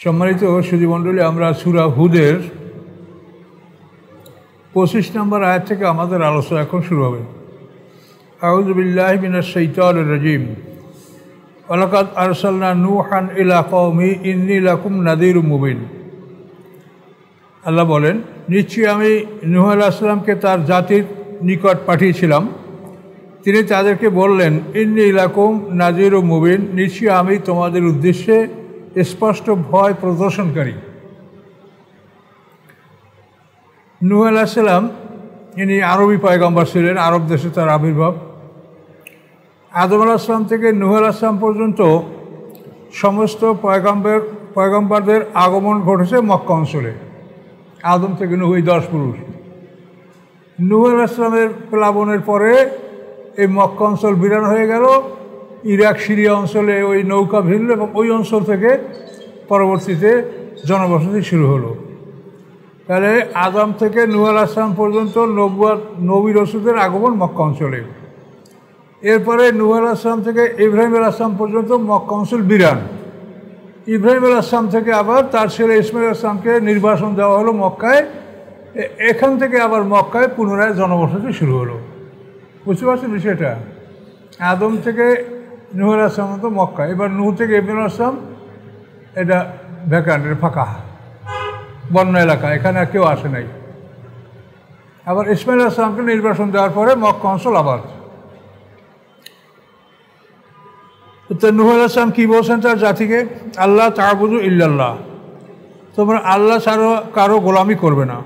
সম্মানিত সুধীমণ্ডলী, আমরা সূরা হুদের 25 নম্বর আয়াত থেকে আমাদের আলোচনা এখন শুরু হবে। আউযু বিল্লাহি মিনাশ শাইতানির রাজিম। ওয়ালাকাদ আরসালনা নূহান ইলা কওমি ইন্নী লাকুম নাযীরুম মুবিন। আল্লাহ বলেন, নিশ্চয়ই আমি নূহ আলাইহিস সালামকে তার জাতির নিকট পাঠিয়েছিলাম। তিনি তাদেরকে বললেন, ইন্নী লাকুম নাযীরুম মুবিন, নিশ্চয়ই আমি তোমাদের উদ্দেশ্যে স্পষ্ট ভয় প্রদর্শনকারী। নূহ আলাইহিস সালাম ইনি আরবি পয়গম্বর ছিলেন, আরব দেশে তার আবির্ভাব। আদম আলাইহিস সালাম থেকে নূহ আলাইহিস সালাম পর্যন্ত সমস্ত পয়গম্বরদের আগমন ঘটেছে মক্কা অঞ্চলে। আদম থেকে নূহ, 10 পুরুষ। নূহ আলাইহিস সালামের প্লাবনের পরে এই মক্কা অঞ্চল বিরান হয়ে গেল। ইরাক সিরিয়া অঞ্চলে ওই নৌকা ভিড়ল এবং ওই অঞ্চল থেকে পরবর্তীতে জনবসতি শুরু হলো। তাহলে আদম থেকে নূহ আলাইহিস সালাম পর্যন্ত নবী রাসূলদের আগমন মক্কা অঞ্চলে। এরপরে নূহ আলাইহিস সালাম থেকে ইব্রাহিম আলাইহিস সালাম পর্যন্ত মক্কা অঞ্চল বিরান। ইব্রাহিম আলাইহিস সালাম থেকে আবার তার ছেলে ইসমাঈল আলাইহিস সালামকে নির্বাসন দেওয়া হলো মক্কায়। এখান থেকে আবার মক্কায় পুনরায় জনবসতি শুরু হলো। বুঝতে পারছেন বিষয়টা? আদম থেকে নূহ আলাইহিস সালাম তো মক্কা, এবার নূহ থেকে ইব্রাহিম আলাইহিস সালাম এটা ভ্যাকান্ট, ফাঁকা বন্য এলাকা, এখানে আর কেউ আসে নাই। আবার ইসমাঈল আলাইহিস সালামকে নির্বাসন দেওয়ার পরে মক্কা অঞ্চল আবার। তো নূহ আলাইহিস সালাম কী বলছেন তার জাতিকে? আল্লাহ তা'বুদু ইল্লাল্লাহ, তোমরা আল্লাহ ছাড়া কারো গোলামি করবে না।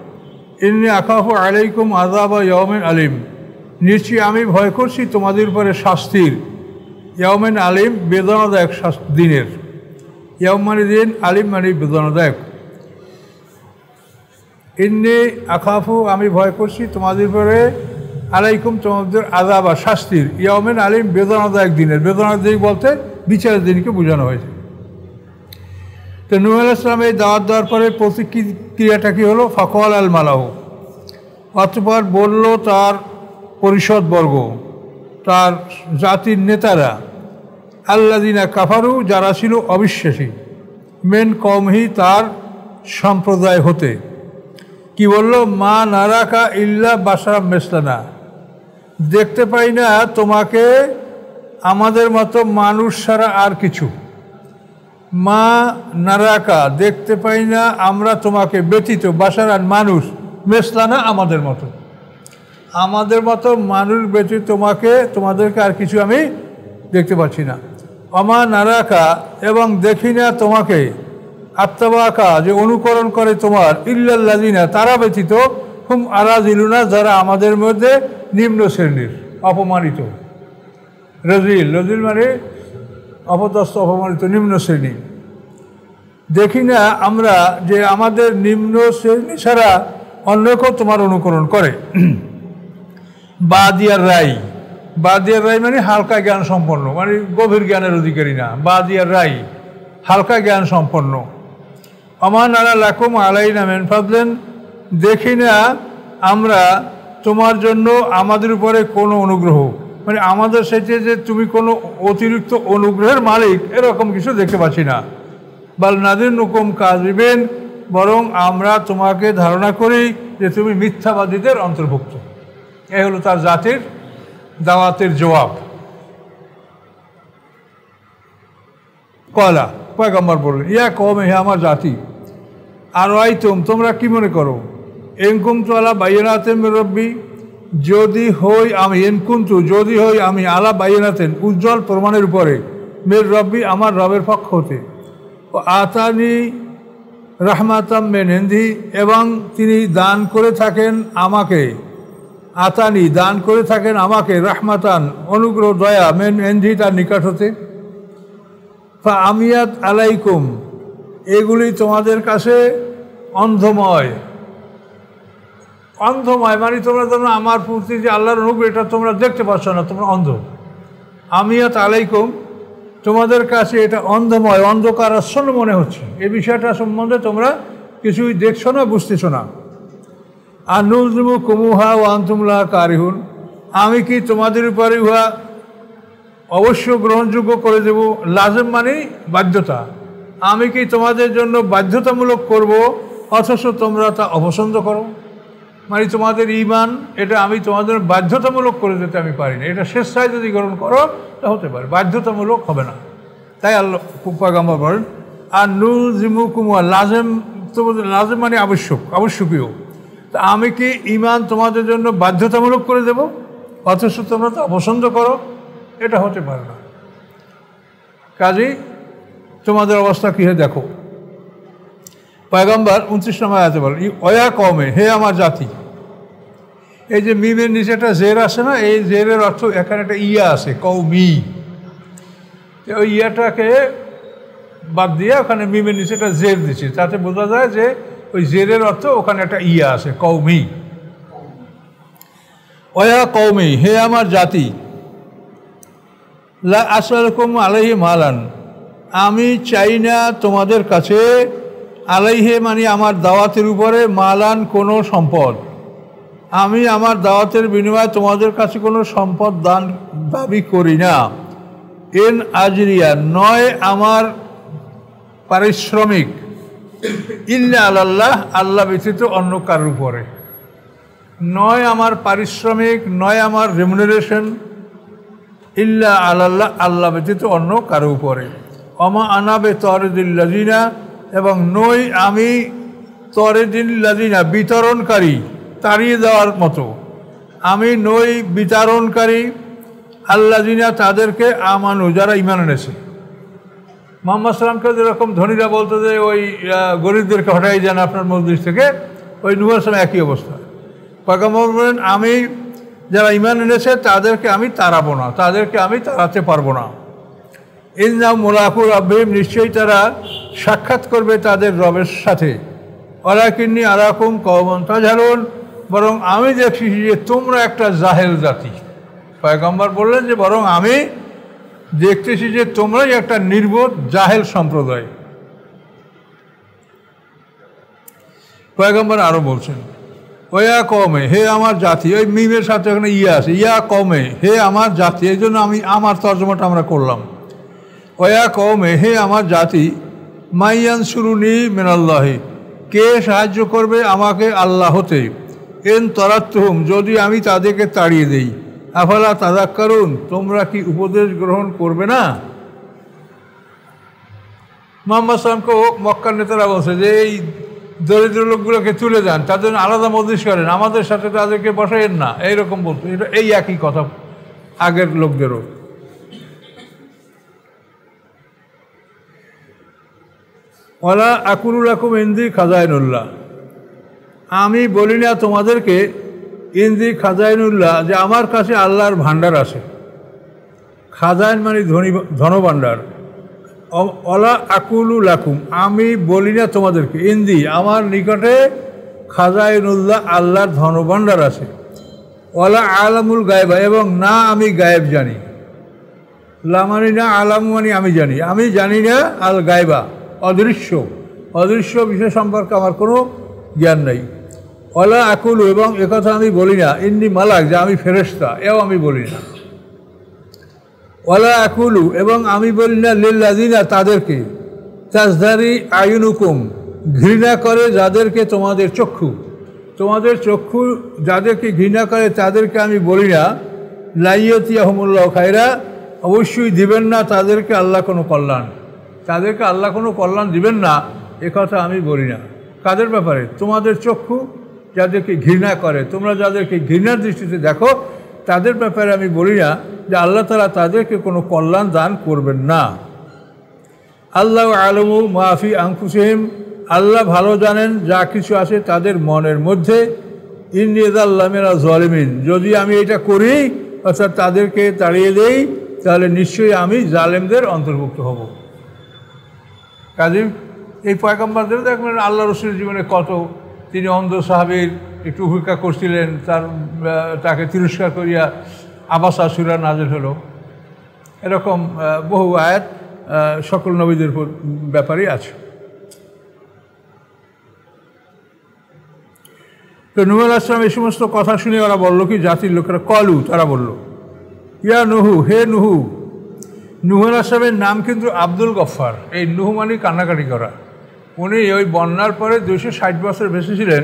ইন্নী আখাফু আলাইকুম আযাবা ইয়াউমিন আলিম, নিশ্চয়ই আমি ভয় করছি তোমাদের উপরে শাস্তির। ইয়াউমিন আলিম, বেদনাদায়ক দিনের। ইয়াউম মানে দিন, আলিম মানে বেদনাদায়ক। ইন্নী আখাফু, আমি ভয় করছি তোমাদের উপরে, আলাইকুম তোমাদের আযাবা শাস্তির, ইয়াউমিন আলিম বেদনাদায়ক দিনের। বেদনাদায়ক বলতে বিচারের দিনকে বোঝানো হয়েছে। তো নূহ আলাইহিস সালাম এই দাওয়াত দেওয়ার পরে প্রতিক্রিয়াটা কী হলো? ফাকাল আল মালাউ, অতঃপর বলল তার পরিষদবর্গ, তার জাতির নেতারা, আল্লাযিনা কাফারু, যারা ছিল অবিশ্বাসী, মেন কওমিহি, তার সম্প্রদায় হতে। কি বলল? মা নারাকা ইল্লা বাশারাম মিসলানা, দেখতে পাই না তোমাকে আমাদের মতো মানুষ ছাড়া আর কিছু। মা নারাকা, দেখতে পাই না আমরা তোমাকে ব্যতীত, বাশারান মানুষ, মিসলানা আমাদের মতো, আমাদের মতো মানুষ ব্যতীত তোমাদেরকে আর কিছু আমি দেখতে পাচ্ছি না। অমা নারাকা, এবং দেখি না তোমাকে, আত্তাবাকা, যে অনুকরণ করে তোমার, ইল্লাল্লাযিনা, তারা ব্যতীত, হুম আরাযিলুনা, যারা আমাদের মধ্যে নিম্ন শ্রেণীর, অপমানিত। রজিল, রজিল মানে অপদস্থ, অপমানিত, নিম্ন শ্রেণী। দেখি না আমরা যে আমাদের নিম্ন শ্রেণী ছাড়া অন্য কেউ তোমার অনুকরণ করে। বাদিয়ার রাই, বাদিয়ার রাই মানে হালকা জ্ঞান সম্পন্ন, মানে গভীর জ্ঞানের অধিকারী না। বাদিয়ার রাই, হালকা জ্ঞান সম্পন্ন। আমান আলা লাকুম আলাইনা মিন ফাদলিন, দেখি না আমরা তোমার জন্য আমাদের উপরে কোনো অনুগ্রহ, মানে আমাদের সাথে যে তুমি কোনো অতিরিক্ত অনুগ্রহের মালিক, এরকম কিছু দেখতে পাচ্ছি না। বাল নাযিরুকুম কাযিবিন, বরং আমরা তোমাকে ধারণা করি যে তুমি মিথ্যাবাদীদের অন্তর্ভুক্ত। এই হলো তার জাতির দাওয়াতের জবাব। কলা, পয়গম্বর বললেন, ইয়া কওমি, হে আমার জাতি, আর তোমরা কি মনে করো, ইনকুনতু আলা বায়িনাতিন মির রাব্বি, যদি হই আমি, ইনকুনতু, যদি হই আমি, আলা বায়িনাতিন, উজ্জ্বল প্রমাণের উপরে, মির রাব্বি, আমার রবের পক্ষ হতে, ও আতানি রাহমাতাম মিন ইনদি, এবং তিনি দান করে থাকেন আমাকে, আতানি, দান করে থাকেন আমাকে, রাহমাতান, অনুগ্রহ, দয়া, মিন ইনদি, তার নিকট হতে। ফা আমিয়াত আলাইকুম, এগুলি তোমাদের কাছে অন্ধময়। অন্ধময় মানে তোমরা আমার প্রতি যে আল্লাহর অনুগ্রহ, এটা তোমরা দেখতে পাচ্ছ না, তোমরা অন্ধ। আমিয়াত আলাইকুম, তোমাদের কাছে এটা অন্ধময়, অন্ধকার আচ্ছন্ন মনে হচ্ছে। এই বিষয়টা সম্বন্ধে তোমরা কিছুই দেখছো না, বুঝতেছো না। আর নুলজিমু কুমুহা ওয়া আনতুম লাহা কারিহুন, আমি কি তোমাদের উপরে উহা অবশ্য গ্রহণযোগ্য করে দেব। লাজেম মানে বাধ্যতা, আমি কি তোমাদের জন্য বাধ্যতামূলক করব অথচ তোমরা তা অপছন্দ করো? মানে তোমাদের ঈমান এটা আমি তোমাদের বাধ্যতামূলক করে দিতে আমি পারি না, এটা স্বেচ্ছায় যদি গ্রহণ করো তা হতে পারে, বাধ্যতামূলক হবে না। তাই আল্লাহ পয়গম্বর বলেন আর নুলজিমুকুমুহা, লাজেম, তোমাদের লাজেম মানে আবশ্যকীয়। তা আমি কি ঈমান তোমাদের জন্য বাধ্যতামূলক করে দেব অথচ তোমরা তা অপছন্দ করো? এটা হতে পারে না। কাজেই তোমাদের অবস্থা কী হয় দেখো। পয়গম্বর 29 নম্বর আয়াতে বলেন অয়া কওমে, হে আমার জাতি। এই যে মিমের নিচে একটা জের আসে না, এই জেরের অর্থ এখানে একটা ইয়া আছে, কওমি। ওই ইয়াটাকে বাদ দিয়ে ওখানে মিমের নিচে একটা জের দিচ্ছে, তাতে বোঝা যায় যে ওই জেরের অর্থ ওখানে একটা ইয়া আছে, কওমি। অয়া কওমি, হে আমার জাতি। লা আসআলুকুম আলাইহি মালান, আমি চাই না তোমাদের কাছে, আলাইহে মানে আমার দাওয়াতের উপরে, মালান কোনো সম্পদ। আমি আমার দাওয়াতের বিনিময়ে তোমাদের কাছে কোনো সম্পদ দাবি করি না। এন আজরিয়া, নয় আমার পারিশ্রমিক, ইল্লা আলাল্লাহ, আল্লাহ ব্যতীত অন্য কারোর উপরে। নয় আমার পারিশ্রমিক, নয় আমার রেমুনারেশন, ইল্লা আলাল্লাহ, আল্লাহ ব্যতীত অন্য কারো উপরে। অমা আনাবে তরেদিল্লাদিনা, এবং নই আমি তরেদিল্লাদিনা বিতরণকারী, তাড়িয়ে দেওয়ার মতো। আমি নই বিতরণকারী আল্লাদিনা, তাদেরকে আমানু, যারা ঈমান এনেছে। মুহাম্মদ সাল্লামকে যেরকম ধনীরা বলতো যে ওই গরিবদেরকে হটাই যান আপনার মসজিদ থেকে, ওই নূহ আলাইহিস একই অবস্থা। পয়গম্বর বলেন আমি যারা ঈমান এনেছে তাদেরকে আমি তাড়াবো না, তাদেরকে আমি তাড়াতে পারবো না। ইন্না মুলাকু রাব্বিহিম, নিশ্চয়ই তারা সাক্ষাৎ করবে তাদের রবের সাথে। ওয়ালাকিন্নী আরাকুম কওমান তাজহালুন, বরং আমি দেখছি যে তোমরা একটা জাহেল জাতি। পয়গম্বর বললেন যে বরং আমি দেখতেছি যে তোমরাই একটা নির্বোধ জাহেল সম্প্রদায়। পয়গম্বর আরও বলছেন ওয়া কওমে, হে আমার জাতি। ওই মিমের সাথে ওখানে ইয়া আছে, ইয়া কওমে, হে আমার জাতি। এই জন্য আমি আমার তর্জমাটা আমরা করলাম। ওয়া কওমে, হে আমার জাতি। মাইয়ানসুরুনি মিনাল্লাহি, কে সাহায্য করবে আমাকে আল্লাহ হতে। এন তরাত্তুহুম, যদি আমি তাদেরকে তাড়িয়ে দেই। আফালা তাযাক্কারুন, তোমরা কি উপদেশ গ্রহণ করবে না? মুহাম্মদ সাল্লামকে মক্কার নেতারা বলছে যে এই দরিদ্র লোকগুলোকে তুলে যান, তাদের আলাদা মজলিস করেন, আমাদের সাথে তাদেরকে বসাইন না, এইরকম বলতো। এটা এই একই কথা আগের লোকদেরও। ওয়ালা আকুলু লাকুম ইনদি খাজাইনুল্লাহ, আমি বলি না তোমাদেরকে ইনদি খাজাইনুল্লাহ, যে আমার কাছে আল্লাহর ভাণ্ডার আছে। খাজাইন মানে ধনভাণ্ডার। ওয়ালা আকুলু লাকুম, আমি বলি না তোমাদেরকে, ইনদি আমার নিকটে, খাজাইনুল্লাহ আল্লাহর ধনভাণ্ডার আছে। ওয়ালা আলামুল গায়বা, এবং না আমি গায়েব জানি। লামানি না, আলামু মানে আমি জানি। আমি জানি না আল গায়বা, অদৃশ্য, অদৃশ্য বিষয় সম্পর্কে আমার কোনো জ্ঞান নেই। ওয়ালা আকুলু, এবং একথা আমি বলি না, ইন্নি মালাক, যে আমি ফেরেশতা, এও আমি বলি না। ওয়ালা আকুলু, এবং আমি বলি না লিল্লাযিনা, তাদেরকে, তাজদারি আয়ুনুকুম, ঘৃণা করে যাদেরকে তোমাদের চক্ষু, তোমাদের চক্ষু যাদেরকে ঘৃণা করে তাদেরকে আমি বলি না লাইয়াতিয়াহুমুল্লাহ খায়রা, অবশ্যই দিবেন না তাদেরকে আল্লাহ কোনো কল্যাণ, তাদেরকে আল্লাহ কোনো কল্যাণ দিবেন না, এ কথা আমি বলি না। কাদের ব্যাপারে? তোমাদের চক্ষু যাদেরকে ঘৃণা করে, তোমরা যাদেরকে ঘৃণার দৃষ্টিতে দেখো, তাদের ব্যাপারে আমি বলি না যে আল্লাহ তাআলা তাদেরকে কোনো কল্যাণ দান করবেন না। আল্লাহু আ'লামু মা ফি আনফুসিহিম, আল্লাহ ভালো জানেন যা কিছু আছে তাদের মনের মধ্যে। ইন্নী ইযা মিনাজ জালিমিন, যদি আমি এটা করি অর্থাৎ তাদেরকে তাড়িয়ে দেই, তাহলে নিশ্চয়ই আমি জালেমদের অন্তর্ভুক্ত হব। কাজে এই পয়গম্বরদের দেখবেন আল্লাহ রসুলের জীবনে কত, তিনি অন্ধ সাহাবীর একটু উপেক্ষা করছিলেন, তাকে তিরস্কার করিয়া আবাসা সূরা নাযিল হলো। এরকম বহু আয়াত সকল নবীদের ব্যাপারেই আছে। তো নূহ আলাইহিস সালাম এই সমস্ত কথা শুনে ওরা বলল কি, জাতির লোকেরা কলু, তারা বলল ইয়া নুহু, হে নুহু, নূহ আলাইহিস সালামের নাম কিন্তু আব্দুল গফফার। এই নূহ মানে কান্নাকাটি করা। উনি ওই বন্যার পরে 260 বছর বেঁচে ছিলেন,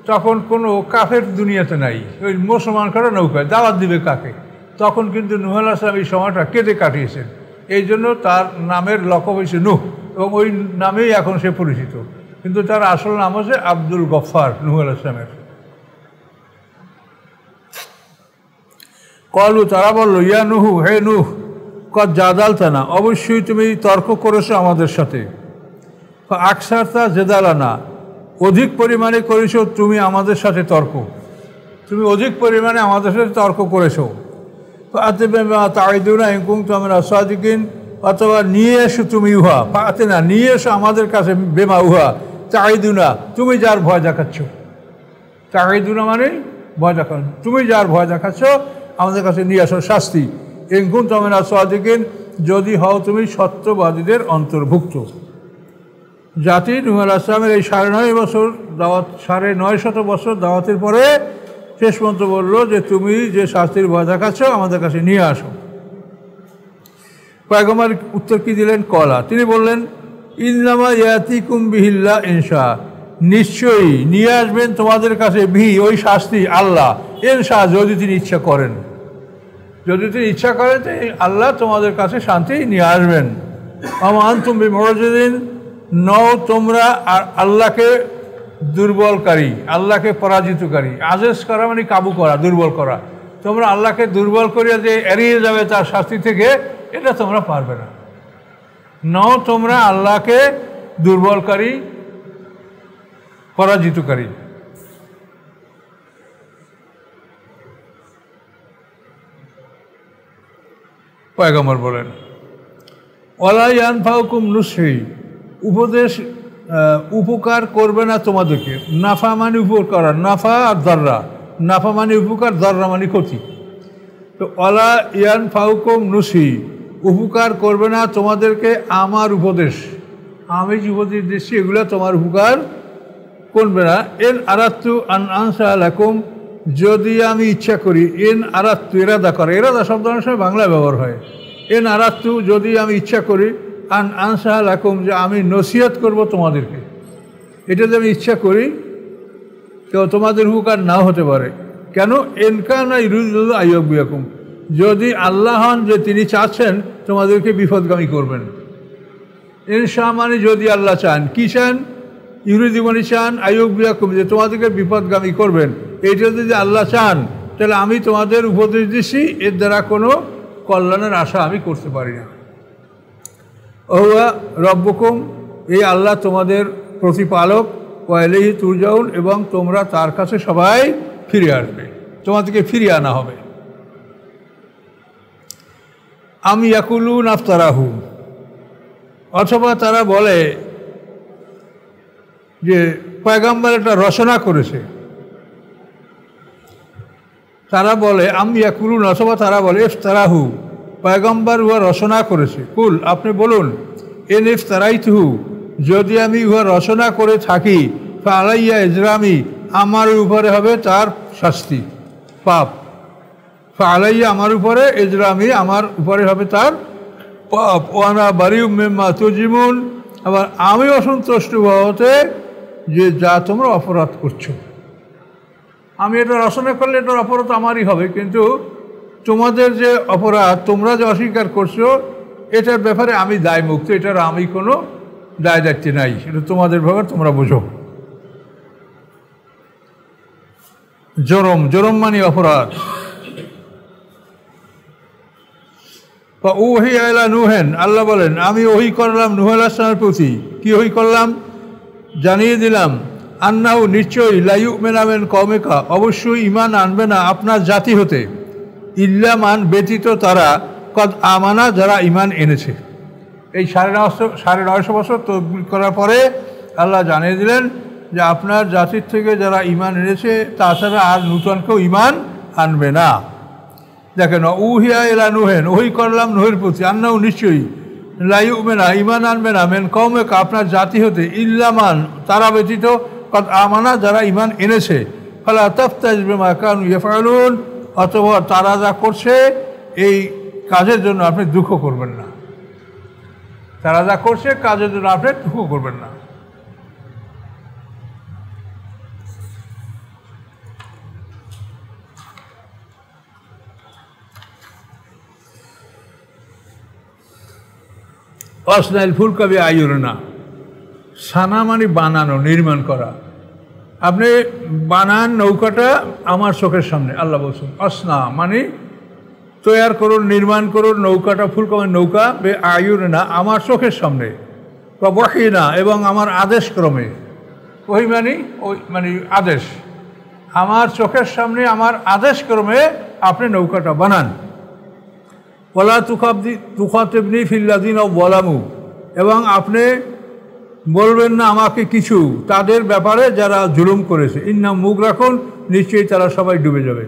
তখন কোনো কাফের দুনিয়াতে নাই, ওই মুসলমান করা নৌকায় দাওয়াত দিবে কাকে, তখন কিন্তু নূহ আলাইহিস সালাম এই সময়টা কেটে কাটিয়েছেন। এই জন্য তার নামের লকব হয়েছে নূহ, এবং ওই নামেই এখন সে পরিচিত, কিন্তু তার আসল নাম হচ্ছে আব্দুল গফফার নূহ আলাইহিস সালামের। কলু, তারা বলল, ইয়া নুহু, হে নূহ, কদ জাদালতানা, অবশ্যই তুমি তর্ক করেছো আমাদের সাথে। আকসারতা জেদালানা, অধিক পরিমাণে করেছো তুমি আমাদের সাথে তর্ক, তুমি অধিক পরিমাণে আমাদের সাথে তর্ক করেছো। তাইদুনা ইনকুম তোমরা সাদিকিন, অথবা নিয়ে এসো তুমি উহা, পাতে না নিয়ে এসো আমাদের কাছে, বেমা উহা তাইদুনা, তুমি যার ভয় দেখাচ্ছ। তাইদুনা মানে ভয় দেখাচ্ছ, তুমি যার ভয় দেখাচ্ছ আমাদের কাছে নিয়ে আসো শাস্তি। ইনকুম তোমরা সাদিকিন, যদি হও তুমি সত্যবাদীদের অন্তর্ভুক্ত। জাতি নূহ আলাইহিস সালামের এই 9.5 বছর দাওয়াত, 950 বছর দাওয়াতের পরে শেষ পর্যন্ত বললো যে তুমি যে শাস্তির ভয় দেখাচ্ছ আমাদের কাছে নিয়ে আসো। পয়গম্বর উত্তর কি দিলেন? কলা, তিনি বললেন, ইন্নামা ইয়াতিকুম বিহিল্লা ইনশা, নিশ্চয়ই নিয়ে আসবেন তোমাদের কাছে বিহি ওই শাস্তি আল্লাহ, ইনশা যদি তিনি ইচ্ছা করেন, যদি তিনি ইচ্ছা করেন তো আল্লাহ তোমাদের কাছে শান্তি নিয়ে আসবেন। আমান তুমি বিমুজিজিন, নও তোমরা আর আল্লাহকে দুর্বলকারী, আল্লাহকে পরাজিতকারী। আজেজ করা মানে কাবু করা, দুর্বল করা। তোমরা আল্লাহকে দুর্বল করিয়া যে এড়িয়ে যাবে তার শাস্তি থেকে, এটা তোমরা পারবে না। নও তোমরা আল্লাহকে দুর্বলকারী, পরাজিতকারী। পয়গম্বর বলেন, ওয়ালা ইয়ানফাউকুম নুসহি, উপদেশ উপকার করবে না তোমাদেরকে। নাফা মানে উপকার করা, নাফা আর দর্রা, নাফা মানে উপকার, দর্রা মানে ক্ষতি। তো ওয়ালা ইয়ানফাউকুম নুসহি, উপকার করবে না তোমাদেরকে আমার উপদেশ, আমি যে উপদেশ দিচ্ছি এগুলো তোমার উপকার করবে না। এন আরাত্তু আন আনসা লাকুম, যদি আমি ইচ্ছা করি। এন আরাত্তু এরাদা করে, এরাদা শব্দ অনেক সময় বাংলায় ব্যবহার হয়। এন আরাত্তু, যদি আমি ইচ্ছা করি, আন আনসা লাকুম, যে আমি নসিহত করব তোমাদেরকে, এটা যে আমি ইচ্ছা করি তো তোমাদের উপকার নাও হতে পারে। কেন? এনকানা ইরুদুল আইয়ুবিয়াকুম, যদি আল্লাহ হন যে তিনি চাচ্ছেন তোমাদেরকে বিপদগামী করবেন। ইনশা মানে যদি আল্লাহ চান, কি চান? ইউরিদি মানে চান, আইয়ুবিয়াকুম যে তোমাদেরকে বিপদগামী করবেন। এইটা যদি আল্লাহ চান তাহলে আমি তোমাদের উপদেশ দিচ্ছি, এর দ্বারা কোনো কল্যাণের আশা আমি করতে পারি না। ওয়া রব্বুকুম, এই আল্লাহ তোমাদের প্রতিপালক, ওয়া ইলাইহি তুরজাউন, এবং তোমরা তার কাছে সবাই ফিরে আসবে, তোমাদেরকে ফিরিয়ে আনা হবে। আম ইয়াকুলুন আফতারাহু, অথবা তারা বলে যে পয়গম্বর এটা রচনা করেছে। তারা বলে আম ইয়াকুলুন, অথবা তারা বলে ইফতারাহু, পয়গম্বর উহা রচনা করেছে। কুল, আপনি বলুন, এন ইফতারাইতুহু, যদি আমি উহা রচনা করে থাকি, ফালাইয়া ইজরামি, আমার উপরে হবে তার শাস্তি, পাপ। ফালাইয়া, আমার উপরে, ইজরামি, আমার উপরে হবে তার পাপ। ওয়ানা বারিউম মিম্মা তুজরিমুন, আবার আমি অসন্তুষ্ট হতে যে যা তোমরা অপরাধ করছো। আমি এটা রচনা করলে এটার অপরাধ আমারই হবে, কিন্তু তোমাদের যে অপরাধ, তোমরা যে অস্বীকার করছো, এটার ব্যাপারে আমি দায় মুক্ত, এটার আমি কোনো দায় দায়িত্ব নাই, এটা তোমাদের ব্যাপার, তোমরা বোঝো। জরম, জরম মানে অপরাধ। ওহি আলা নুহেন, আল্লাহ বলেন, আমি ওহি করলাম নূহ আলাইহিস সালামের প্রতি। কি ওহি করলাম? জানিয়ে দিলাম, আন্নাহু, নিশ্চয়ই, লা ইউমিনু মিন কওমিকা, অবশ্যই ঈমান আনবে না আপনার জাতি হতে, ইল্লা মান, ব্যতীত তারা, কদ আমানা, যারা ঈমান এনেছে। এই 950 বছর তকবীর করার পরে আল্লাহ জানিয়ে দিলেন যে আপনার জাতির থেকে যারা ঈমান এনেছে তাছাড়া আর নূতন কেউ ঈমান আনবে না। দেখেন, উহিয়া ইলা নুহেন, ওহি করলাম নূহের প্রতি, আন্নাহু, নিশ্চয়ই, লা ইউমিনু, ঈমান আনবে না, মিন কওমিকা, আপনার জাতি হতে, ইল্লা মান, তারা ব্যতীত, কদ আমানা, যারা ঈমান এনেছে। ফালা তাফতাজ বিমা কানু ইয়াফআলুন, অথবা তারা যা করছে এই কাজের জন্য আপনি দুঃখ করবেন না, তারা যা করছে কাজের জন্য আপনি দুঃখ করবেন না। অসনাইল ফুলকবি আয়ুরনা, সানা মানে বানানো, নির্মাণ করা। আপনি বানান নৌকাটা আমার চোখের সামনে, আল্লাহ বলছেন। অসনা মানে তৈয়ার করুন, নির্মাণ করুন নৌকাটা, ফুলকবি নৌকা বে আয়ুরনা, আমার চোখের সামনে, বা ওয়াহিনা এবং আমার আদেশ ক্রমে। ওই মানে আদেশ, আমার চোখের সামনে আমার আদেশ ক্রমে আপনি নৌকাটা বানান। ওলা তুখাতিবনি ফিল্লাযিনা যালামু, এবং আপনি বলবেন না আমাকে কিছু তাদের ব্যাপারে যারা জুলুম করেছে। ইন্নাহুম মুগরাকুন, নিশ্চয়ই তারা সবাই ডুবে যাবে।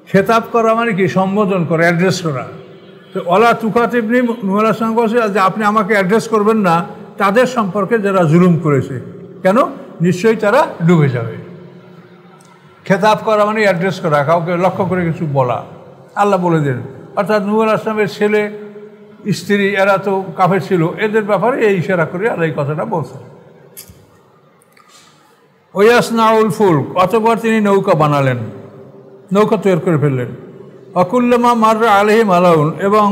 খেতাব করা মানে কি? সম্বোধন করা, অ্যাড্রেস করা। তো ওলা তুখাতিবনি, নূহ আলাইহিস সালাম বলছে যে আপনি আমাকে অ্যাড্রেস করবেন না তাদের সম্পর্কে যারা জুলুম করেছে। কেন? নিশ্চয়ই তারা ডুবে যাবে। খেতাব করা মানে অ্যাড্রেস করা, কাউকে লক্ষ্য করে কিছু বলা। আল্লাহ বলে দেন, অর্থাৎ নূহ আলাইহিস সালামের ছেলে, স্ত্রী, এরা তো কাফের ছিল, এদের ব্যাপারে এই ইশারা করে আল্লাহ এই কথাটা বলছে। ওয়াসনাউল ফুলক, অতঃপর তিনি নৌকা বানালেন, নৌকা তৈরি করে ফেললেন। অকুল্লামা মাররা আলাইহি মালাউন, এবং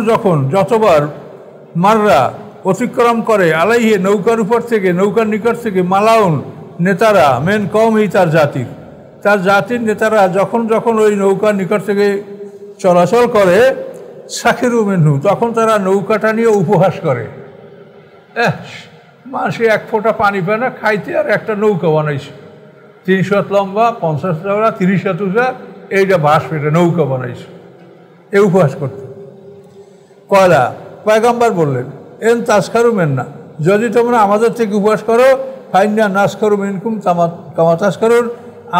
যখন যতবার মাররা অতিক্রম করে আলাইহি নৌকার উপর থেকে, নৌকার নিকট থেকে, মালাউন নেতারা, মেন কওমি তার জাতির নেতারা যখন ওই নৌকার নিকট থেকে চলাচল করে, সাখিরু মিনহু, তখন তারা নৌকাটা নিয়ে উপহাস করে। মানুষে এক ফোঁটা পানি পায় না খাইতে, আর একটা নৌকা বানাইছে 300 হাত লম্বা, 50 চওড়া, 30 হাত উঁচা, এইটা বাঁশ পেটে নৌকা বানাইছে, এ উপহাস করতে। কয়লা পয়গম্বর বললেন, এন তাসখারু মিন্না, যদি তোমরা আমাদের থেকে উপহাস করো, ফাইন্না নাসখারু মিনকুম কামা তাসখারুন,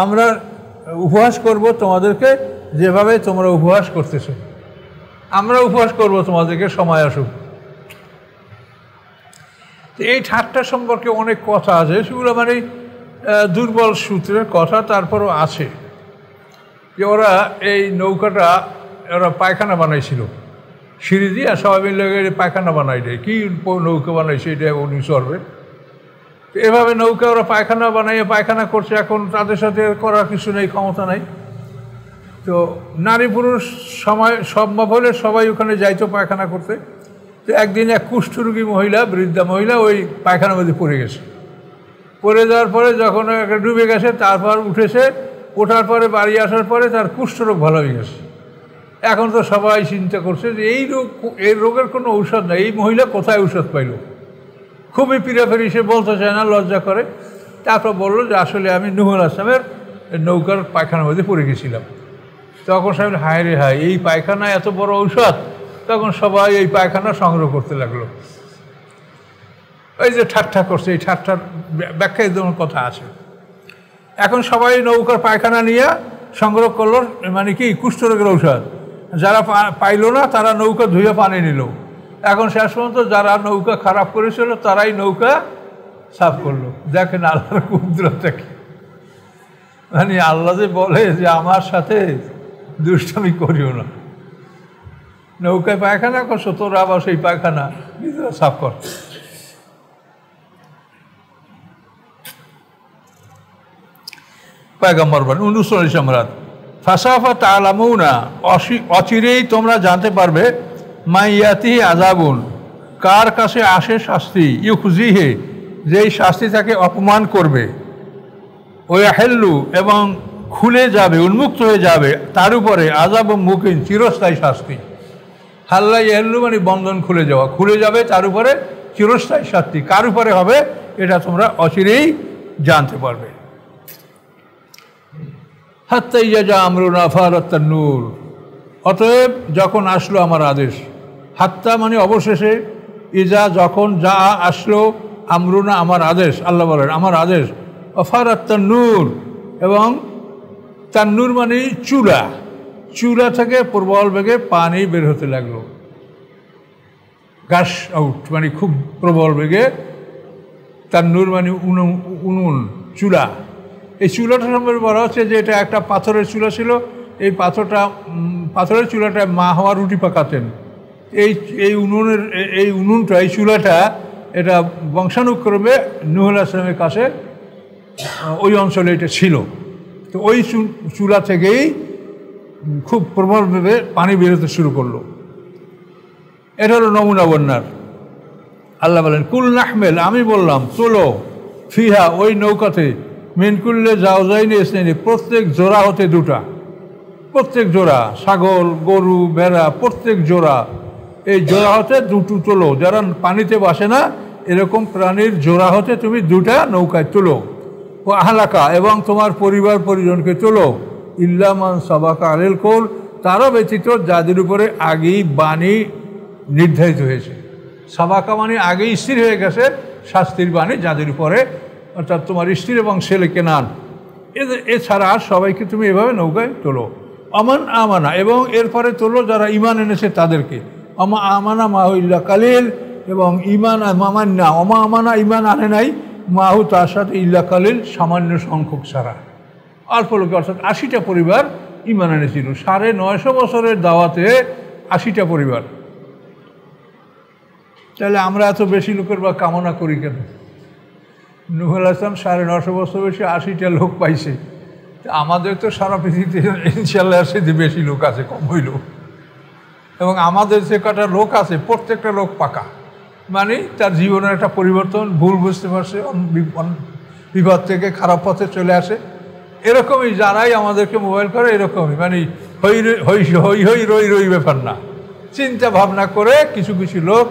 আমরা উপহাস করব তোমাদেরকে যেভাবে তোমরা উপহাস করতেছো, আমরা উপহাস করব তোমাদেরকে, সময় আসুক। এই ঠাট্টা সম্পর্কে অনেক কথা আছে, সেগুলো মানে দুর্বল সূত্রের কথা, তারপরও আছে যে ওরা এই নৌকাটা ওরা পায়খানা বানাইছিল, সিঁড়ি দিয়ে সবাই মিলে পায়খানা বানাই দেয়। কী নৌকা বানাইছে এটা উনি চলবে, এভাবে নৌকা ওরা পায়খানা বানাইয়ে পায়খানা করছে। এখন তাদের সাথে করার কিছু নেই, ক্ষমতা নাই। তো নারী পুরুষ সময় সম্ভব হলে সবাই ওখানে যাইতো পায়খানা করতে। তো একদিন এক কুষ্ঠরোগী মহিলা, বৃদ্ধা মহিলা, ওই পায়খানার মধ্যে পড়ে গেছে। পড়ে যাওয়ার পরে যখন ডুবে গেছে, তারপর উঠেছে, ওঠার পরে বাড়ি আসার পরে তার কুষ্ঠরোগ ভালো হয়ে গেছে। এখন তো সবাই চিন্তা করছে যে এই রোগের কোনো ঔষধ নাই, এই মহিলা কোথায় ঔষধ পাইল। খুবই পীড়াপিড়ি, সে বলতে চায় না, লজ্জা করে। তারপর বললো যে আসলে আমি নূহ আলাইহিস সালামের নৌকার পায়খানার মধ্যে পড়ে গেছিলাম। তখন সাহেব, হায় রে হায়, এই পায়খানা এত বড় ঔষধ। তখন সবাই এই পায়খানা সংগ্রহ করতে লাগলো। এই যে ঠাট্টা করছে, এই ঠাট্টার ব্যাখ্যায় যেমন কথা আছে। এখন সবাই নৌকার পায়খানা নিয়ে সংগ্রহ করলো, মানে কি কুষ্ঠরোগের ঔষধ। যারা পাইল না তারা নৌকা ধুয়ে পানি নিল। এখন শেষ পর্যন্ত যারা নৌকা খারাপ করেছিল তারাই নৌকা সাফ করলো। দেখেন আল্লাহর কুদরতটা কি। মানে আল্লাহ যে বলে যে আমার সাথে দুষ্টামি করিও না, নৌকায় পায়খানা করছো, তোরা আবার সেই পায়খানা নিজেরা সাফ কর। পয়গম্বর বলেন 39 সম্রাট, ফাসাফা তা'লামুনা, অচিরেই তোমরা জানতে পারবে, মাইয়াতিহি আযাবুন, কার কাছে আসে শাস্তি, ইউখজিহি, যেই শাস্তি তাকে অপমান করবে, ওয়াহিল্লু, এবং খুলে যাবে, উন্মুক্ত হয়ে যাবে তার উপরে, আযাবুম মুকিন, চিরস্থায়ী শাস্তি। হাল্লা ইয়াহল্লু মানে বন্ধন খুলে যাওয়া, খুলে যাবে তার উপরে চিরস্থায়ী শাস্তি। কার উপরে হবে এটা তোমরা অচিরেই জানতে পারবে। হাত্তা ইজা জা আমরুনা ফারাত্তান নূর, অতএব যখন আসলো আমার আদেশ। হাত্তা মানে অবশেষে, ইজা যখন, যা আসলো, আমরুনা আমার আদেশ। আল্লাহ বলেন আমার আদেশ। ফারাত্তান নূর, এবং তান্নুর মানে চুলা, চুলা থেকে প্রবল বেগে পানি বের হতে লাগলো। গাশ আউট মানে খুব প্রবল বেগে। তান্নুর মানে উনুন, চুলা। এই চুলাটা সম্পর্কে বলা হচ্ছে যে এটা একটা পাথরের চুলা ছিল, এই পাথরের চুলাটায় মা হওয়া রুটি পাকাতেন। এই উনুনটা, এই চুলাটা, এটা বংশানুক্রমে নূহ আলাইহিস সালামের কাছে ওই অঞ্চলে এটা ছিল। তো ওই চুলা থেকেই খুব প্রবলভাবে পানি বেরোতে শুরু করলো। এটা হলো নমুনা বন্যার। আল্লাহ বলেন কুল নাহমেল, আমি বললাম তোলো, ফিহা ওই নৌকাতে, মিনকুল্লে জাওজাইনি ইসনাইনি, প্রত্যেক জোড়া হতে দুটা, প্রত্যেক জোড়া, ছাগল গরু ভেড়া প্রত্যেক জোড়া, এই জোড়া হতে দুটো তোলো, যারা পানিতে বাসে না এরকম প্রাণীর জোড়া হতে তুমি দুটা নৌকায় তোলো। ও আহলাকা, এবং তোমার পরিবার পরিজনকে তোলো, ইল্লামান সাবাকা আলেল কৌল, তারা ব্যতীত যাদের উপরে আগেই বাণী নির্ধারিত হয়েছে। সাবাকা মানে আগেই স্থির হয়ে গেছে শাস্তির বাণী যাদের উপরে, অর্থাৎ তোমার স্ত্রী এবং ছেলে কেনান, এছাড়া আর সবাইকে তুমি এভাবে নৌকায় তোলো। আমান আমানা, এবং এরপরে তোলো যারা ইমান এনেছে তাদেরকে। আমা আমানা মাহু ইল্লা কালিল, এবং ইমান মামান্না অমা আমানা ইমান আনে নাই, মাহু তার সাথে ইল্লা কালিল, সামান্য সংখ্যক ছাড়া, অল্প লোক, অর্থাৎ 80টা পরিবার ইমান এনেছিল। 950 বছরের দাওয়াতে 80টা পরিবার। তাহলে আমরা এত বেশি লোকের বা কামনা করি কেন? নূহ আলাইহিস সালাম 950 বছর বেশি 80টা লোক পাইছে। আমাদের তো সারা পৃথিবীতে ইনশাল্লাহ সেটি বেশি লোক আছে, কম হইল। এবং আমাদের যে কটা লোক আছে প্রত্যেকটা লোক পাকা, মানে তার জীবনের একটা পরিবর্তন, ভুল বুঝতে পারছে, বিপদ থেকে খারাপ পথে চলে আসে। এরকমই যারাই আমাদেরকে মোবাইল করে এরকমই, মানে হই হই হই রই রই ব্যাপার না, চিন্তা ভাবনা করে কিছু কিছু লোক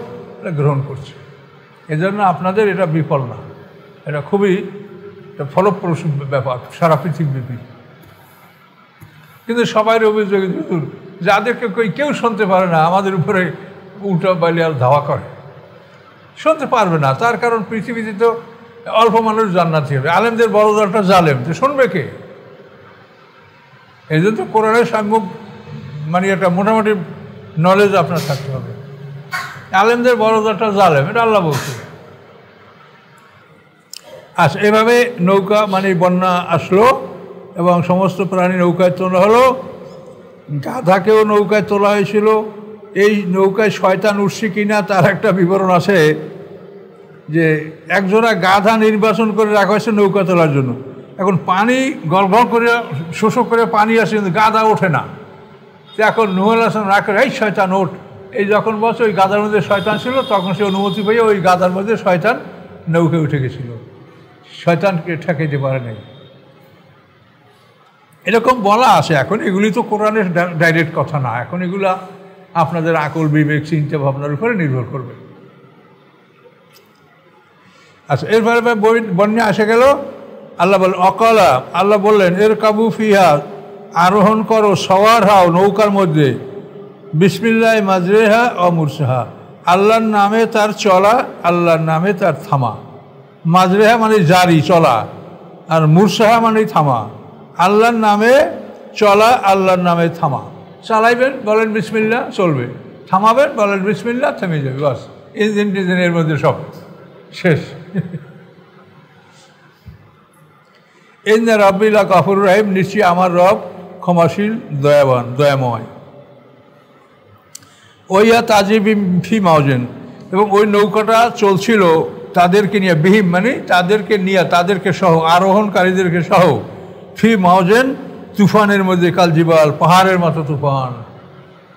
গ্রহণ করছে। এজন্য আপনাদের এটা বিফল না, এটা খুবই ফলপ্রসূ ব্যাপার সারা পৃথিবীব্যাপী। কিন্তু সবাই অভিযোগ, যাদেরকে কেউ শুনতে পারে না আমাদের উপরে উল্টা বালিয়ার ধাওয়া করে, শুনতে পারবে না। তার কারণ পৃথিবীতে তো অল্প মানুষ জান্নাতি হবে, আলেমদের বড় দলটা জালেম, তো শুনবে কে? এই জন্য তো কোরআনের সম্মুখ মানে একটা মোটামুটি নলেজ আপনার থাকতে হবে। আলেমদের বড় দলটা জালেম, এটা আল্লাহ বলছে। আচ্ছা, এভাবে নৌকা মানে বন্যা আসলো এবং সমস্ত প্রাণী নৌকায় তোলা হলো। গাধাকেও নৌকায় তোলা হয়েছিল। এই নৌকায় শয়তান উঠছে কিনা তার একটা বিবরণ আছে, যে একজোড়া গাধা নির্বাচন করে রাখা হয়েছে নৌকা তোলার জন্য। এখন পানি গলগল করে শোষক করে পানি আসে, কিন্তু গাধা ওঠে না। এখন নূহ আলাইহিস সালাম রাখে, এই শয়তান ওঠ। এই যখন বলছে ওই গাধার মধ্যে শয়তান ছিল, তখন সে অনুমতি পেয়ে ওই গাধার মধ্যে শয়তান নৌকায় উঠে গেছিল, শয়তানকে ঠেকাইতে পারে নাই। এরকম বলা আছে। এখন এগুলি তো কোরআনের ডাইরেক্ট কথা না, এখন এগুলা আপনাদের আকল বিবেক চিন্তা ভাবনার উপরে নির্ভর করবে। আচ্ছা, এরপরে বন্যা আসে গেল। আল্লাহ বলেন অকালা, আল্লাহ বললেন এর কাবু ফিহা, আরোহণ করো, সওয়ার হাও নৌকার মধ্যে, বিসমিল্লাহ মাজরেহা ও মুরসাহা, আল্লাহর নামে তার চলা, আল্লাহর নামে তার থামা। মাজরেহা মানে জারি চলা, আর মুরসাহা মানে থামা। আল্লাহর নামে চলা, আল্লাহর নামে থামা। চালাইবেন বলেন বিসমিল্লাহ, চলবে। থামাবেন বলেন বিসমিল্লাহ, থেমে যাবে। বাস, ইঞ্জিন টিঞ্জিনের মধ্যে সব শেষ। ইন্না রাব্বিলা গাফুর রহিম, নিশ্চয়ই আমার রব ক্ষমাশীল দয়াবান দয়াময়। ওইয়া তাজিবিম ফি মাউজেন, এবং ওই নৌকাটা চলছিল তাদেরকে নিয়ে, বিহিম মানে তাদেরকে নিয়ে, তাদেরকে সহ, আরোহণকারীদেরকে সহ, ফি মাউজেন তুফানের মধ্যে, কাল জিবাল পাহাড়ের মতো তুফান,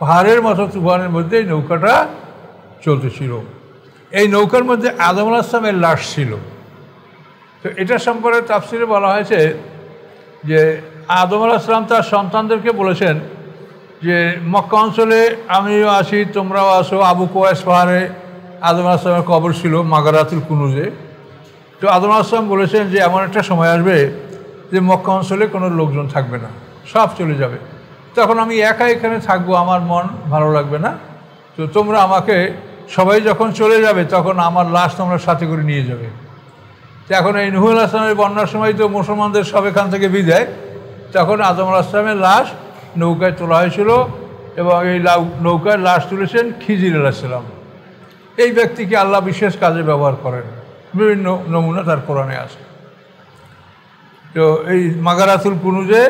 পাহাড়ের মতো তুফানের মধ্যে এই নৌকাটা চলতেছিল। এই নৌকার মধ্যে আদম আলাইহিস সালামের লাশ ছিল। তো এটা সম্পর্কে তাফসিরে বলা হয়েছে যে আদম আলাইহিস সালাম তার সন্তানদেরকে বলেছেন যে মক্কা অঞ্চলে আমিও আসি, তোমরাও আসো। আবু কুবাইস পাহাড়ে আদম আলাইহিস সালামের কবর ছিল, মাগারাতুল কুনুজে। তো আদম আলাইহিস সালাম বলেছেন যে এমন একটা সময় আসবে যে মক্কা অঞ্চলে কোনো লোকজন থাকবে না, সব চলে যাবে। তখন আমি একা এখানে থাকবো, আমার মন ভালো লাগবে না। তো তোমরা আমাকে, সবাই যখন চলে যাবে তখন আমার লাশ তোমরা সাথে করে নিয়ে যাবে। তো এখন এই নূহ আলাইহিস সালামের বন্যার সময় তো মুসলমানদের সব এখান থেকে বিদায়, তখন আদম আলাইহিস সালামের লাশ নৌকায় তোলা হয়েছিল, এবং এই নৌকায় লাশ তুলেছেন খিজির আলাইহিস সালাম। এই ব্যক্তিকে আল্লাহ বিশেষ কাজে ব্যবহার করেন, বিভিন্ন নমুনা তার কোরআনে আছে। তো এই মাগারাতুল কুনুজে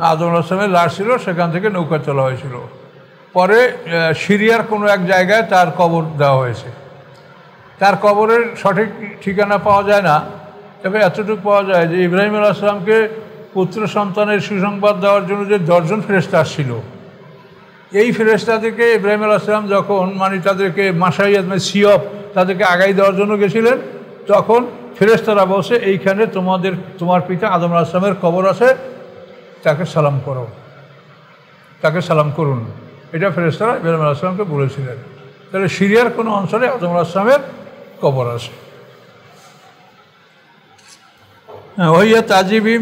আদম আলাইহিসসালামের লাশ ছিল, সেখান থেকে নৌকা চলা হয়েছিল। পরে সিরিয়ার কোনো এক জায়গায় তার কবর দেওয়া হয়েছে। তার কবরের সঠিক ঠিকানা পাওয়া যায় না, তবে এতটুকু পাওয়া যায় যে ইব্রাহিম আলাইহিস সালামকে পুত্র সন্তানের সুসংবাদ দেওয়ার জন্য যে 10 জন ফেরেশতা আসছিল, এই ফেরেশতাদেরকে ইব্রাহিম আলাইহিস সালাম যখন তাদেরকে মাসাইয়াত সিয়ফ তাদেরকে আগাই দেওয়ার জন্য গেছিলেন, তখন ফেরেশতারা বলছে এইখানে তোমার পিতা আদম আলাইহিস সালামের কবর আছে, তাকে সালাম করো, তাকে সালাম করুন। এটা ফেরেশতারা ইব্রাহিম আলাইহিস সালামকে বলেছিলেন। তাহলে সিরিয়ার কোনো অঞ্চলে আদম আলাইহিস সালামের কবর আছে। ওইয়া তাজিবিম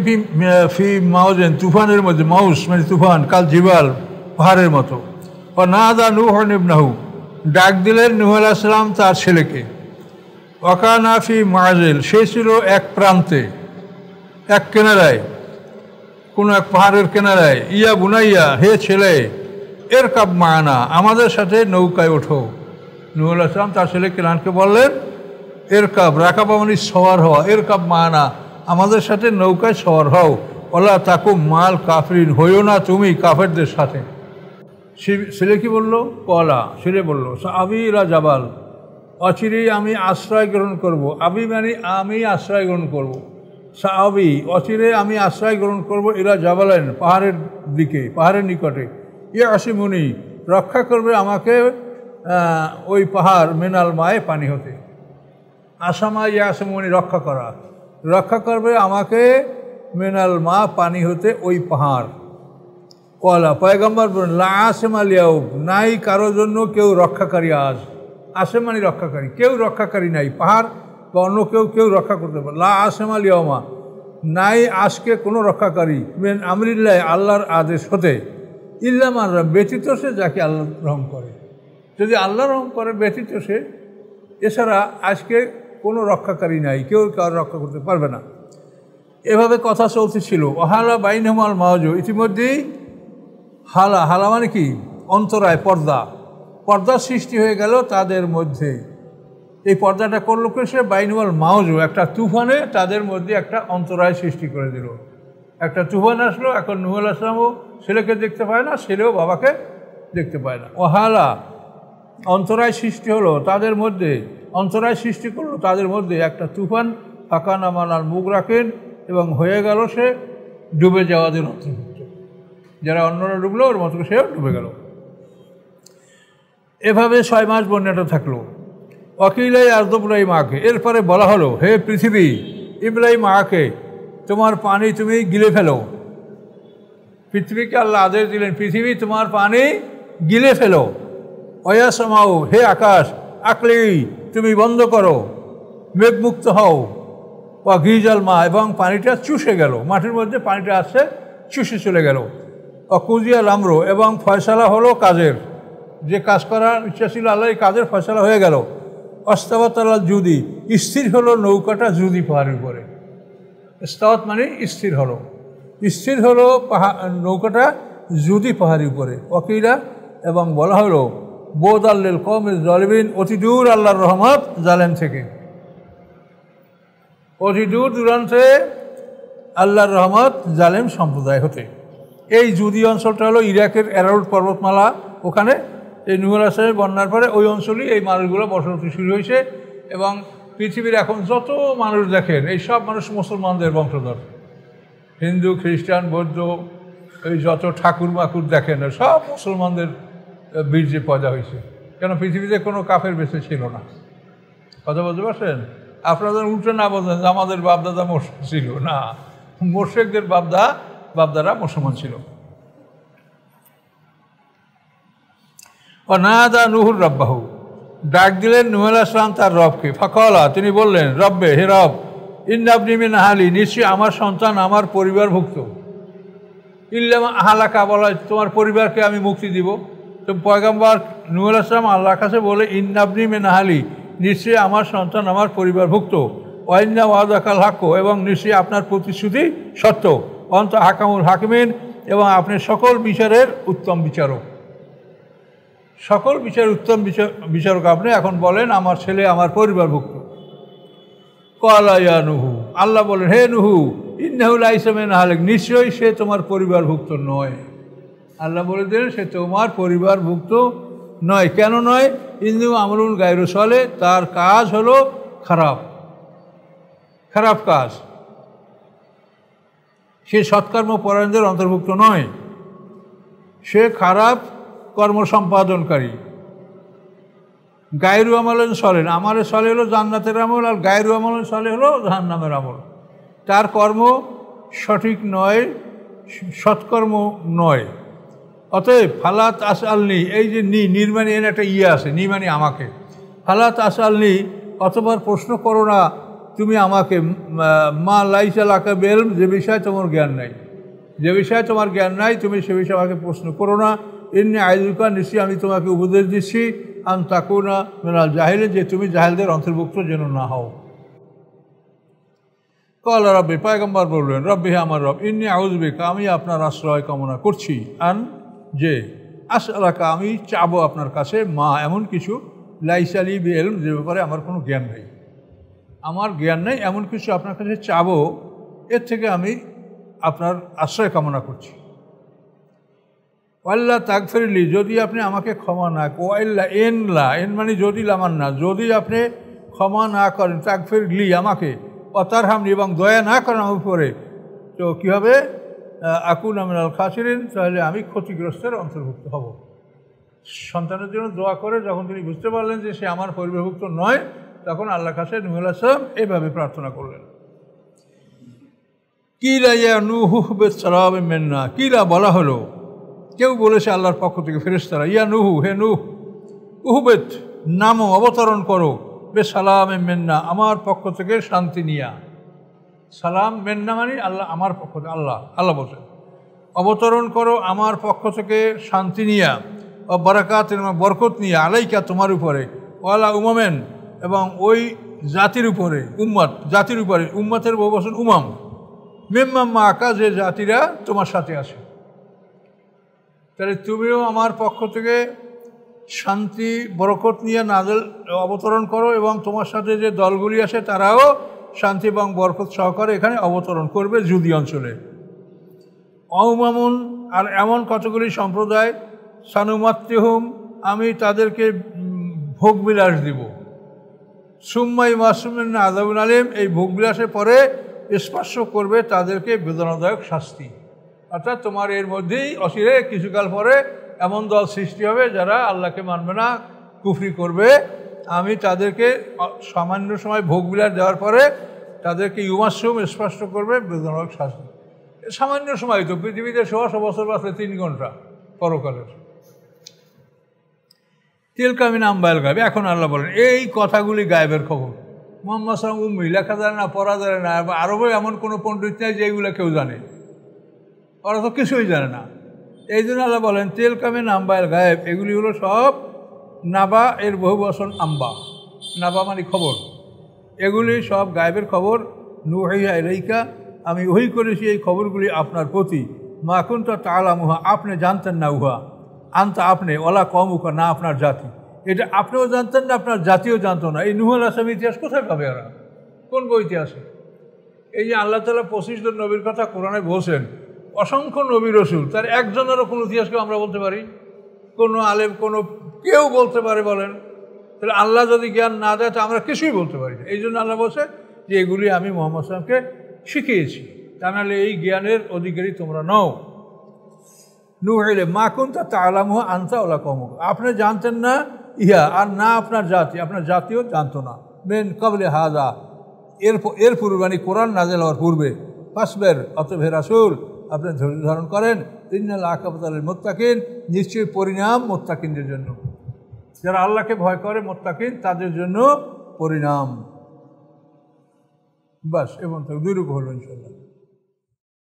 ফি মাউজেন, তুফানের মধ্যে, মাউস মানে তুফান, কাল জিবাল পাহাড়ের মতো। ও নাদা নূহ ইবনাহু, ডাক দিলেন নূহ আলাইহিস সালাম তার ছেলেকে। ওয়াকানা ফি মাজিল, সে ছিল এক প্রান্তে, এক কিনারায়, কোনো এক পাহাড়ের কিনারায়। ইয়া বুনাইয়া, হে ছেলে, এর কাব মানা, আমাদের সাথে নৌকায় ওঠো। নূহ আলাইহিস সালাম তার ছেলে কেনানকে বললেন এর কাব, রাকাবা মানে সওয়ার হওয়া, এর কাব মানা, আমাদের সাথে নৌকায় সওয়ার হও। ওলা তাকুম মাল কাফরিন, হইও না তুমি কাফেরদের সাথে। ছেলে কি বলল? কলা, ছেলে বলল আবি ইলা জাবাল, অচিরেই আমি আশ্রয় গ্রহণ করব। আবি মানে আমি আশ্রয় গ্রহণ করব। সাবি, অচিরে আমি আশ্রয় গ্রহণ করব, ইলা জাবালেন, পাহাড়ের দিকে, পাহাড়ের নিকটে। ইয়ে আসিমুনি, রক্ষা করবে আমাকে ওই পাহাড়, মিনাল মায়ে, পানি হতে। আসামা ইয়ে আসিমুনি, রক্ষা করা, রক্ষা করবে আমাকে মিনাল মা, পানি হতে, ওই পাহাড়। কলা, পয়গম্বর বলেন লা আসেম আলিয়াউ, নাই কারো জন্য কেউ রক্ষাকারী আজ। আসেম মানে রক্ষাকারী, কেউ রক্ষাকারী নাই, পাহাড় বা অন্য কেউ রক্ষা করতে পারে। লা আসেম আলিয়াউমা, নাই আজকে কোনো রক্ষাকারী, মেন আমরিল্লাহ, আল্লাহর আদেশ হতে, ইল্লামান, ব্যতীত সে যাকে আল্লাহ রহম করে। যদি আল্লাহ রহম করে ব্যতীত সে, এছাড়া আজকে কোনো রক্ষাকারী নাই, কেউ কার রক্ষা করতে পারবে না। এভাবে কথা চলতেছিল। ওহালা বাইনহুমাল মাওজু, ইতিমধ্যেই হালা, হালা মানে কি? অন্তরায়, পর্দা, পর্দার সৃষ্টি হয়ে গেল তাদের মধ্যে। এই পর্দাটা করলো কে? সে বাইনহুমাল মাওজু, একটা তুফানে তাদের মধ্যে একটা অন্তরায় সৃষ্টি করে দিল। একটা তুফান আসলো, এখন নূহ আলাইহিস সালামও ছেলেকে দেখতে পায় না, ছেলেও বাবাকে দেখতে পায় না। ওহালা, অন্তরায় সৃষ্টি হলো তাদের মধ্যে, অন্তরায় সৃষ্টি করলো তাদের মধ্যে একটা তুফান। ফাকানা মানাল মুখ রাখেন, এবং হয়ে গেল সে ডুবে যাওয়াদের অন্তর্ভুক্ত। যারা অন্যরা ডুবলো ওর মতো সেও ডুবে গেল। এভাবে 6 মাস বন্যাটা থাকলো। ওয়াকিলাই আরদ ইব্রাহিম আকে, এরপরে বলা হলো হে পৃথিবী, ইব্রাহিম আকে, তোমার পানি তুমি গিলে ফেলো। পৃথিবীকে আল্লাহ আদেশ দিলেন, পৃথিবী তোমার পানি গিলে ফেলো। ওয়া সামাউ, হে আকাশ, আকলি, তুমি বন্ধ করো, মেঘমুক্ত হও। ওয়া গিজাল মা, এবং পানিটা চুষে গেল, মাটির মধ্যে পানিটা আসছে, চুষে চলে গেল। অকুজিয়াল আমরো, এবং ফয়সালা হলো কাজের, যে কাজ করার ইচ্ছা ছিল আল্লাহ, এই কাজের ফয়সালা হয়ে গেল। অস্তাবাত আল্লাহ জুদি, স্থির হলো নৌকাটা জুদি পাহাড়ের উপরে। ইস্তাওয়াত মানে স্থির হলো, স্থির হলো নৌকাটা জুদি পাহাড়ের উপরে। ওয়াকিলা, এবং বলা হলো বোদ আল্লিল কওমিজ জালিমিন, অতি দূর আল্লাহর রহমত জালেম থেকে, অতি দূর দূরান্তে আল্লাহর রহমত জালেম সম্প্রদায় হতে। এই জুদি অঞ্চলটা হলো ইরাকের অ্যারাউট পর্বতমালা, ওখানে এই নূহ আলাইহিস সালামের বন্যার পরে ওই অঞ্চলেই এই মানুষগুলো বসতি শুরু হয়েছে। এবং পৃথিবীর এখন যত মানুষ দেখেন, এই সব মানুষ মুসলমানদের বংশধর। হিন্দু, খ্রিস্টান, বৌদ্ধ, এই যত ঠাকুর মাকুর দেখেন, সব মুসলমানদের বীর্যে পয়দা হয়েছে। কেন? পৃথিবীতে কোনো কাফের বেঁচে ছিল না। কথা বলতে পারছেন? আপনাদের উল্টো না বলতেন যে আমাদের বাপদাদা মুশরিক ছিল, না, মুশরিকদের বাপদারা মুসলমান ছিল। ও নাদা নূহুর রাব্বাহু, ডাক দিলেন নূহ আলাইহিস সালাম তার রবকে। ফাকালা, তিনি বললেন রব্বে, হে রব, ইন্না ইবনি মিন আহলি, নিশ্চয়ই আমার সন্তান আমার পরিবারভুক্ত। ইল্লা আহলাকা, বলা তোমার পরিবারকে আমি মুক্তি দিব। তো পয়গম্বর নূহ আলাইহিস সালাম আল্লাহর কাছে বলে ইন্না ইবনি মিন আহলি, নিশ্চয়ই আমার সন্তান আমার পরিবারভুক্ত। ওয়াইন্না ওয়াদাকাল হাক্ক, এবং নিশ্চয়ই আপনার প্রতিশ্রুতি সত্য। অন্ত হাকামুল হাকিমিন, এবং আপনি সকল বিচারের উত্তম বিচারক। সকল বিচারের উত্তম বিচারক আপনি। এখন বলেন আমার ছেলে আমার পরিবারভুক্ত। ক্বালা ইয়া নূহু, আল্লাহ বলেন হে নূহু, ইন্নাহু লাইসা মিন আহলিক, নিশ্চয়ই সে তোমার পরিবারভুক্ত নয়। আল্লাহ বলে দিলেন সে তোমার পরিবারভুক্ত নয়। কেন নয়? ইন্নাহু আমলুন গায়রু সালেহ, তার কাজ হলো খারাপ কাজ, সে সৎকর্ম পরায়ণদের অন্তর্ভুক্ত নয়, সে খারাপ কর্ম সম্পাদনকারী। গায়রু আমলেন সলেন, আমারে সলে হলো জান্নাতের আমল, আর গায়রু আমলেন সলে হলো জাহান্নামের আমল। তার কর্ম সঠিক নয়, সৎকর্ম নয়। অতএব ফালাত আসআলনি, এই যে নির্মাণী এর একটা আছে, মানে আমাকে, ফালাত আসআলনি, অতবার প্রশ্ন করো না তুমি আমাকে, মা লাইসা লাকা বিল, যে বিষয়ে তোমার জ্ঞান নাই, যে বিষয়ে তোমার জ্ঞান নাই তুমি সে বিষয়ে আমাকে প্রশ্ন করো না। ইন্নী আইযুকা, নিশ্চয়ই আমি তোমাকে উপদেশ দিচ্ছি, আন তাকুনা মিনাল জাহিলিন, যে তুমি জাহেলদের অন্তর্ভুক্ত যেন না হও। কল রব্বি, পয়গম্বর বললেন, রব্বি হে আমার রব, ইন্নী আউযু বিকা, আমি আপনার আশ্রয় কামনা করছি, আন যে, আসআলাকা, আমি চাবো আপনার কাছে, মা এমন কিছু, লাইসা লি বিইলম, যে ব্যাপারে আমার কোনো জ্ঞান নেই, আমার জ্ঞান নেই এমন কিছু আপনার কাছে চাবো, এর থেকে আমি আপনার আশ্রয় কামনা করছি। ওয়াল্লা তাগফিরলি, যদি আপনি আমাকে ক্ষমা না, ওয়াল্লা এন মানে যদি লামান না, যদি আপনি ক্ষমা না করেন, তাগফিরলি আমাকে, অতারহামনি, এবং দয়া না করেন আমার উপরে, তো কী হবে? আকুনা মিনাল খাসিরিন, তাহলে আমি ক্ষতিগ্রস্তের অন্তর্ভুক্ত হব। সন্তানের জন্য দোয়া করে যখন তিনি বুঝতে পারলেন যে সে আমার পরিবারভুক্ত নয়, তখন আল্লাহর কাছে নূহ আলাইহিস সালাম এইভাবে প্রার্থনা করলেন। কিলা ইয়া নূহু বিসসালাম মিন্না, কিলা বলা হলো, কেউ বলেছে আল্লাহর পক্ষ থেকে ফেরেশতারা, ইয়া নূহু, হে নূহ, উহবিত, নামো, অবতরণ করো, বিসসালাম মিন্না, আমার পক্ষ থেকে শান্তি নিয়া। সালাম মিন্না মানে আল্লাহ, আমার পক্ষ থেকে, আল্লাহ বলছেন, অবতরণ করো আমার পক্ষ থেকে শান্তি নিয়া, ও বারাকাত, বরকত নিয়ে, আলাইকা, তোমার উপরে, ওয়ালা উমামেন, এবং ওই জাতির উপরে, উম্মত, জাতির উপরে, উম্মতের বহু বচন উমাম, মিম্মাম মাকা, যে জাতিরা তোমার সাথে আসে। তাহলে তুমিও আমার পক্ষ থেকে শান্তি বরকত নিয়ে নাজেল অবতরণ করো, এবং তোমার সাথে যে দলগুলি আসে তারাও শান্তি এবং বরকত সহকারে এখানে অবতরণ করবে জুদি অঞ্চলে। অউমামুন, আর এমন কতগুলি সম্প্রদায়, সানুমাত্তিহুম, আমি তাদেরকে ভোগবিলাস দিব, সুম্মাই মাসুমিন আযাবুন আলীম, এই ভোগবিলাসের পরে স্পর্শ করবে তাদেরকে বেদনাদায়ক শাস্তি। অর্থাৎ তোমার এর মধ্যেই অচিরে কিছুকাল পরে এমন দল সৃষ্টি হবে যারা আল্লাহকে মানবে না, কুফরি করবে, আমি তাদেরকে সামান্য সময় ভোগবিলাস দেওয়ার পরে তাদেরকে ইউমাসুম, স্পর্শ করবে বেদনাদায়ক শাস্তি। সামান্য সময় তো, পৃথিবীতে 100 বছর বাঁচলে 3 ঘন্টা পরকালের। তিলকা মিন আম্বাইল গায়ব, এখন আল্লাহ বলেন এই কথাগুলি গায়েবের খবর। মুহাম্মদ সাল্লাল্লাহু আলাইহি ওয়াসাল্লাম উম্মি, লেখা যায় না, পড়া যায় না, আরবে এমন কোনো পণ্ডিত নেই যে এইগুলো কেউ জানে, ওরা তো কিছুই জানে না। এই জন্য আল্লাহ বলেন তিলকা মিন আম্বাইল গায়ব, এগুলি হলো সব নাবা এর বহু বচন আম্বা, নাবা মানে খবর, এগুলি সব গায়েবের খবর। নুহিয়া ইলাইকা, আমি ওহি করেছি এই খবরগুলি আপনার প্রতি, মা কুনতা তা'লামুহা, আপনি জানতেন না উহা, আনতা আপনি, ওলা কওমুকা, না আপনার জাতি, এটা আপনিও জানতেন না, আপনার জাতিও জানতো না। এই নূহ আলাইহিস সালামের ইতিহাস কোথায় পাবে ওরা, কোন বইতে আছে? এই যে আল্লাহ তাআলা 25 জন নবীর কথা কোরআনে বলছেন, অসংখ্য নবী রসুল, তার একজনেরও কোনো ইতিহাসকে আমরা বলতে পারি? কোনো আলেম, কোনো কেউ বলতে পারে? বলেন। তাহলে আল্লাহ যদি জ্ঞান না দেয় তো আমরা কিছুই বলতে পারি না। এই জন্য আল্লাহ বলছে যে এগুলি আমি মুহাম্মদ সাল্লাল্লাহু আলাইহি ওয়াসাল্লামকে শিখিয়েছি, তা নাহলে এই জ্ঞানের অধিকারী তোমরা নও। নূহ মা কুনতা তা'লামুহা আনতা ওয়ালা কওমুকা, আপনি জানতেন না ইহা, আর না আপনার জাতি, আপনার জাতিও জানতো না। মিন ক্বাবলি হাযা, এর পূর্বে, মানে কোরআন নাযিল হওয়ার পূর্বে। ফাসবির, অতএব হে রাসূল আপনি ধৈর্য ধারণ করেন। ইন্নাল আকিবাতা লিল মুত্তাকিন, নিশ্চয়ই পরিণাম মুত্তাকিনদের জন্য, যারা আল্লাহকে ভয় করে, মুত্তাকিন তাদের জন্য পরিণাম। বাস, এবং 2 রুকু হলো ইনশাআল্লাহ।